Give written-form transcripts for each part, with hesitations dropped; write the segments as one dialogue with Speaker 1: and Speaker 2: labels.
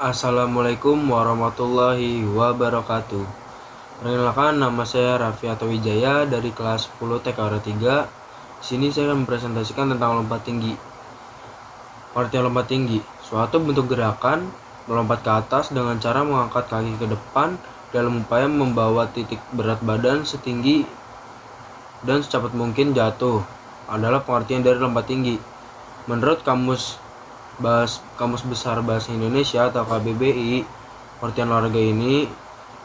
Speaker 1: Assalamualaikum warahmatullahi wabarakatuh. Perkenalkan, nama saya Raffi Wijaya dari kelas 10 TKR 3. Di sini saya akan mempresentasikan tentang lompat tinggi. Pengertian lompat tinggi, suatu bentuk gerakan melompat ke atas dengan cara mengangkat kaki ke depan dalam upaya membawa titik berat badan setinggi dan secepat mungkin jatuh, adalah pengertian dari lompat tinggi. Menurut Kamus Besar Bahasa Indonesia atau KBBI, pengertian olahraga ini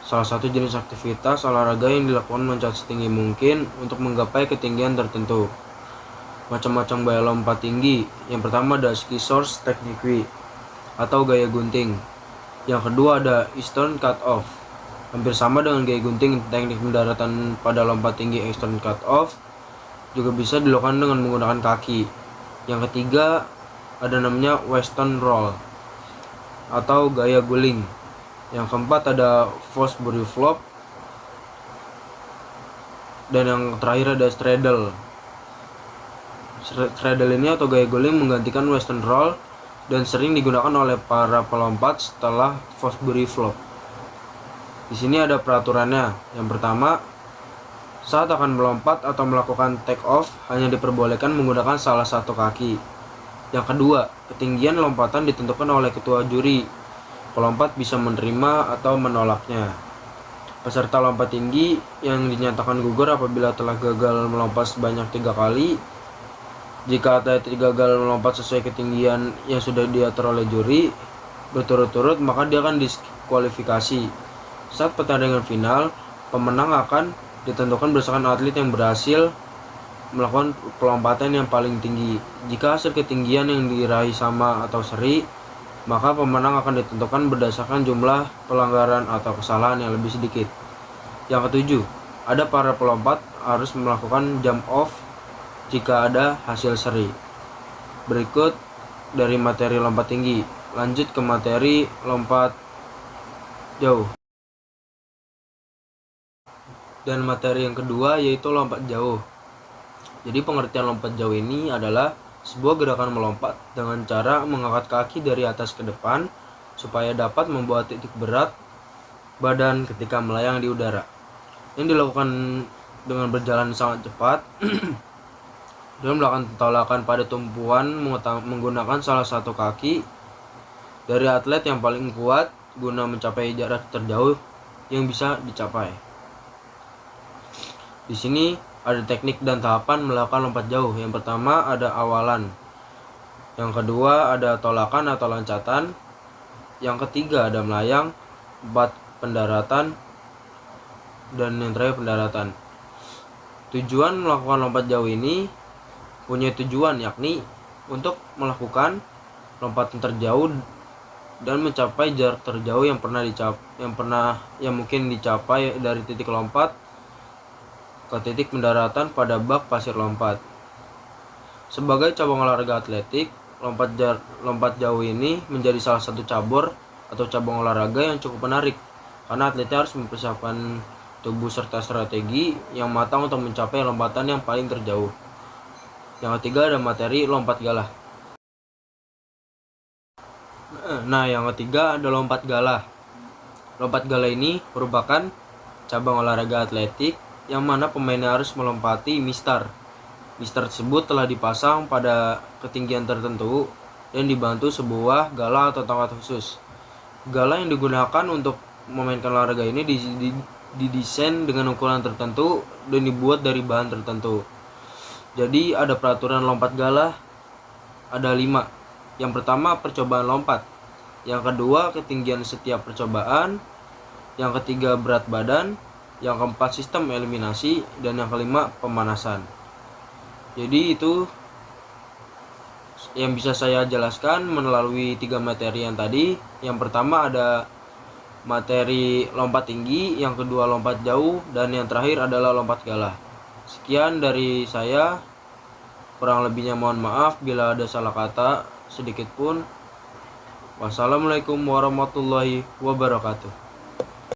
Speaker 1: salah satu jenis aktivitas olahraga yang dilakukan meloncat setinggi mungkin untuk menggapai ketinggian tertentu. Macam-macam gaya lompat tinggi. Yang pertama ada ski source technique atau gaya gunting. Yang kedua ada eastern cut off. Hampir sama dengan gaya gunting, teknik mendaratan pada lompat tinggi eastern cut off juga bisa dilakukan dengan menggunakan kaki. Yang ketiga ada namanya western roll atau gaya guling. Yang keempat ada Fosbury flop, dan yang terakhir ada straddle. Straddle ini atau gaya guling menggantikan western roll dan sering digunakan oleh para pelompat setelah Fosbury flop. Di sini ada peraturannya. Yang pertama, saat akan melompat atau melakukan take off hanya diperbolehkan menggunakan salah satu kaki. Yang kedua, ketinggian lompatan ditentukan oleh ketua juri. Pelompat bisa menerima atau menolaknya. Peserta lompat tinggi yang dinyatakan gugur apabila telah gagal melompat sebanyak 3 kali. Jika atlet gagal melompat sesuai ketinggian yang sudah diatur oleh juri berturut-turut, maka dia akan diskualifikasi. Saat pertandingan final, pemenang akan ditentukan berdasarkan atlet yang berhasil melakukan pelompatan yang paling tinggi. Jika hasil ketinggian yang diraih sama atau seri, maka pemenang akan ditentukan berdasarkan jumlah pelanggaran atau kesalahan yang lebih sedikit. Yang ketujuh, ada para pelompat harus melakukan jump off jika ada hasil seri. Berikut dari materi lompat tinggi. Lanjut ke materi lompat jauh. Dan materi yang kedua yaitu lompat jauh. Jadi pengertian lompat jauh ini adalah sebuah gerakan melompat dengan cara mengangkat kaki dari atas ke depan supaya dapat membawa titik berat badan ketika melayang di udara. Ini dilakukan dengan berjalan sangat cepat dan melakukan tolakan pada tumpuan menggunakan salah satu kaki dari atlet yang paling kuat guna mencapai jarak terjauh yang bisa dicapai. Di sini ada teknik dan tahapan melakukan lompat jauh. Yang pertama ada awalan. Yang kedua ada tolakan atau loncatan. Yang ketiga ada melayang. 4 pendaratan. Dan yang terakhir pendaratan. Tujuan melakukan lompat jauh ini punya tujuan, yakni untuk melakukan lompatan terjauh dan mencapai jarak terjauh yang mungkin dicapai dari titik lompat ke titik pendaratan pada bak pasir lompat. Sebagai cabang olahraga atletik, lompat jauh ini menjadi salah satu cabur atau cabang olahraga yang cukup menarik karena atletnya harus mempersiapkan tubuh serta strategi yang matang untuk mencapai lompatan yang paling terjauh. Yang ketiga ada materi lompat galah. Nah, yang ketiga ada lompat galah. Lompat galah ini merupakan cabang olahraga atletik yang mana pemainnya harus melompati mistar. Mistar tersebut telah dipasang pada ketinggian tertentu dan dibantu sebuah galah atau tongkat khusus. Galah yang digunakan untuk memainkan olahraga ini didesain dengan ukuran tertentu dan dibuat dari bahan tertentu. Jadi ada peraturan lompat galah ada 5. Yang pertama percobaan lompat. Yang kedua ketinggian setiap percobaan. Yang ketiga berat badan. Yang keempat sistem eliminasi, dan yang kelima pemanasan. Jadi itu yang bisa saya jelaskan melalui 3 materi yang tadi. Yang pertama ada materi lompat tinggi, yang kedua lompat jauh, dan yang terakhir adalah lompat galah. Sekian dari saya, kurang lebihnya mohon maaf bila ada salah kata sedikit pun. Wassalamualaikum warahmatullahi wabarakatuh.